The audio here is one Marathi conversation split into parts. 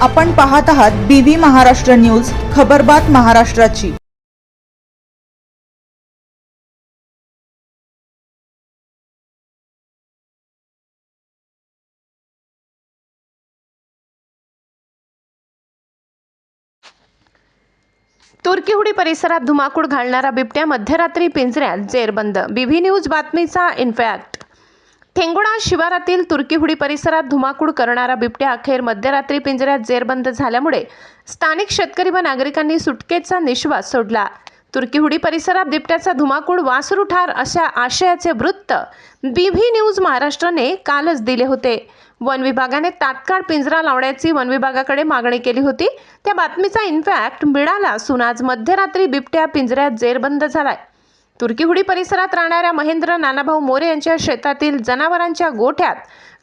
आपण पाहत आहात BV महाराष्ट्र न्यूज, खबरबात महाराष्ट्राची। तुर्कीहुडी परिसरात धुमाकूळ घालणारा बिबट्या मध्यरात्री पिंजऱ्यात जेरबंद। BV न्यूज बातमीचा इनफॅक्ट। ठेंगोडा शिवारातील तुर्कीहुडी परिसरात धुमाकूळ करणारा बिबट्या अखेर मध्यरात्री पिंजऱ्यात जेरबंद झाल्यामुळे स्थानिक शेतकरी व नागरिकांनी सुटकेचा निश्वास सोडला। तुर्कीहुडी परिसरात बिबट्याचा धुमाकूळ वासरू ठार अशा आशयाचे वृत्त BV न्यूज महाराष्ट्राने कालच दिले होते। वन विभागाने तात्काळ पिंजरा लावण्याची वन विभागाकडे मागणी केली होती। त्या बातमीचा इनफॅक्ट मिळाला असून आज मध्यरात्री बिबट्या पिंजऱ्यात जेरबंद झालाय। तुर्कीहुडी परिसरात राहणाऱ्या महेंद्र नानाभाऊ मोरे यांच्या शेतातील जनावरांच्या गोठ्यात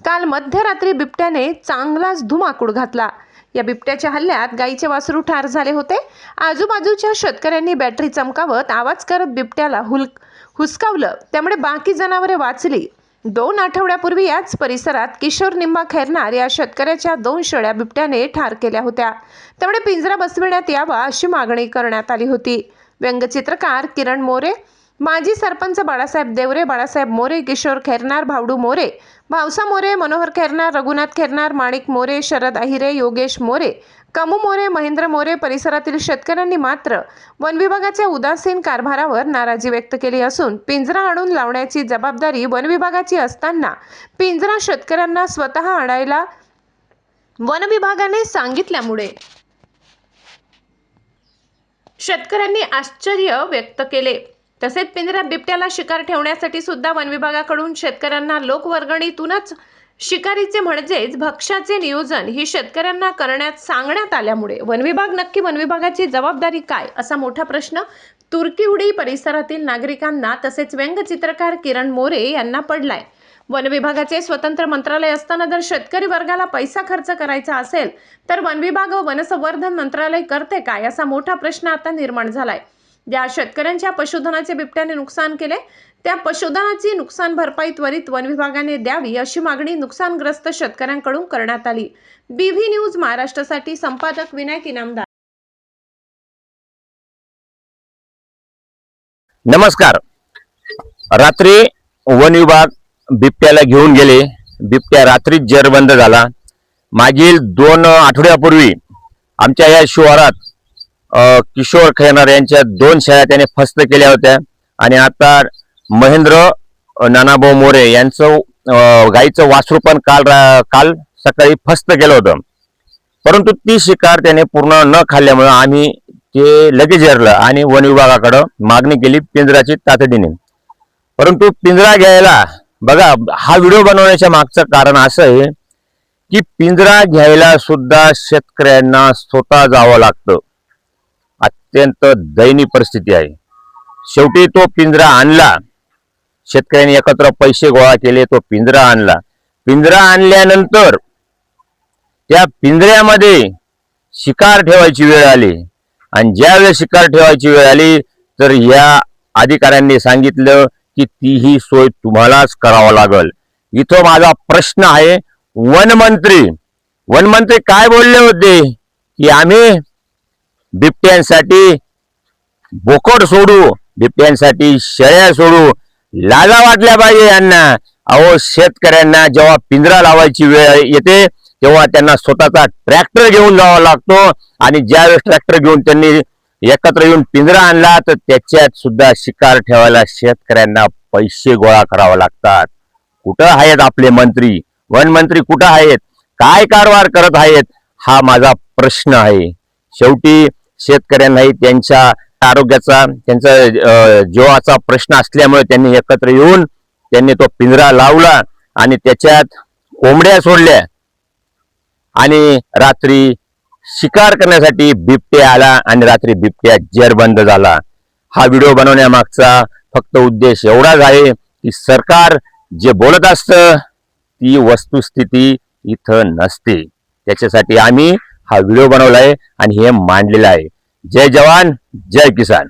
काल मध्यरात्री बिबट्याने चांगलाच धुमाकूळ घातला। या बिबट्याच्या हल्ल्यात गाईचे वासरू ठार झाले होते। आजूबाजूच्या शेतकऱ्यांनी बॅटरी चमकावत आवाज करत बिबट्याला हुसकावलं, त्यामुळे बाकी जनावरे वाचली। 2 आठवड्यापूर्वी याच परिसरात किशोर निंबा खैरनार या शेतकऱ्याच्या 2 शेळ्या बिबट्याने ठार केल्या होत्या। त्यामुळे पिंजरा बसविण्यात यावा अशी मागणी करण्यात आली होती। व्यंगचित्रकार किरण मोरे, माजी सरपंच बाळासाहेब देवरे, बाळासाहेब मोरे, किशोर खैरनार, भावडू मोरे, भावसा मोरे, मनोहर खैरनार, रघुनाथ खैरनार, माणिक मोरे, शरद अहिरे, योगेश मोरे, कमू मोरे, महेंद्र मोरे परिसरातील शेतकऱ्यांनी मात्र वन विभागाच्या उदासीन कारभारावर नाराजी व्यक्त केली असून पिंजरा आणून लावण्याची जबाबदारी वन विभागाची असताना पिंजरा शेतकऱ्यांना स्वतः आणायला वन विभागाने सांगितल्यामुळे शेतकऱ्यांनी आश्चर्य व्यक्त केले। तसेच पिंजऱ्यात बिबट्याला शिकार ठेवण्यासाठी सुद्धा वन विभागाकडून शेतकऱ्यांना लोकवर्गणीतूनच शिकारीचे म्हणजेच भक्ष्याचे नियोजन ही शेतकऱ्यांना करण्यात सांगण्यात आल्यामुळे वन विभागाची जबाबदारी काय असा मोठा प्रश्न तुर्कीहुडी परिसरातील नागरिकांना तसेच व्यंगचित्रकार किरण मोरे यांना पडलाय। वन विभागाचे स्वतंत्र मंत्रालय असताना जर शेतकरी वर्गाला पैसा खर्च करायचा असेल तर वन विभाग व वनसंवर्धन मंत्रालय करते काय असा मोठा प्रश्न आता निर्माण झालाय। ज्या शेतकऱ्यांच्या पशुधनाचे बिबट्याने नुकसान केले त्या पशुधनाची नुकसान भरपाई त्वरित वन विभागाने द्यावी अशी मागणी नुकसानग्रस्त शेतकऱ्यांकडून करण्यात आली। BV न्यूज महाराष्ट्रासाठी संपादक विनायक इनामदार। नमस्कार। रात्री वन विभाग बिबट्याला घेऊन गेले। बिबट्या रात्रीच जेरबंद झाला। मागील 2 आठवड्यापूर्वी आमच्या या शिवारात किशोर खैरनार यांच्या 2 शेळ्या त्याने फस्त केल्या होत्या आणि आता महेंद्र नानाभाऊ मोरे यांचं गाईचं वासरू पण काल सकाळी फस्त केलं होतं, परंतु ती शिकार त्याने पूर्ण न खाल्ल्यामुळे आम्ही ते लगेच जेरलं आणि वन विभागाकडे मागणी केली पिंजराची तातडीने। परंतु पिंजरा घ्यायला बघा, हा व्हिडिओ बनवण्याच्या मागचं कारण असं आहे की पिंजरा घ्यायला सुद्धा शेतकऱ्यांना स्वतः जावं लागतं। अत्यंत दयनीय परिस्थिती आहे। शेवटी तो पिंजरा आणला, शेतकऱ्यांनी एकत्र पैसे गोळा केले, तो पिंजरा आणला। पिंजरा आणल्यानंतर त्या पिंजऱ्यामध्ये शिकार ठेवायची वेळ आली आणि ज्यावेळेस शिकार ठेवायची वेळ आली तर या अधिकाऱ्यांनी सांगितलं की तीही सोय तुम्हालाच करावं लागल। इथं माझा प्रश्न आहे, वनमंत्री काय बोलले होते की आम्ही बिबट्यांसाठी बोकड सोडू, बिबट्यांसाठी शेळ्या सोडू, लाजा वाटल्या पाहिजे यांना। अहो, शेतकऱ्यांना जेव्हा पिंजरा लावायची वेळ येते तेव्हा त्यांना स्वतःचा ट्रॅक्टर घेऊन जावा लागतो आणि ज्यावेळेस ट्रॅक्टर घेऊन त्यांनी एकत्र येऊन पिंजरा आणला तर त्याच्यात सुद्धा शिकार ठेवायला शेतकऱ्यांना पैसे गोळा करावे लागतात। कुठं आहेत आपले मंत्री, वनमंत्री कुठं आहेत, काय कारभार करत आहेत, हा माझा प्रश्न आहे। शेवटी शेतकऱ्यांनाही त्यांच्या आरोग्याचा, त्यांचा जीवाचा प्रश्न असल्यामुळे त्यांनी एकत्र येऊन त्यांनी तो पिंजरा लावला आणि त्याच्यात कोंबड्या सोडल्या आणि रात्री शिकार करण्यासाठी बिबट्या आला आणि रात्री बिबट्या जेरबंद झाला। हा व्हिडिओ बनवण्यामागचा फक्त उद्देश एवढाच आहे की सरकार जे बोलत असतं ती वस्तुस्थिती इथं नसते। त्याच्यासाठी आम्ही हा व्हिडिओ बनवलाय आणि हे मांडलेलं आहे। जय जवान जय किसान।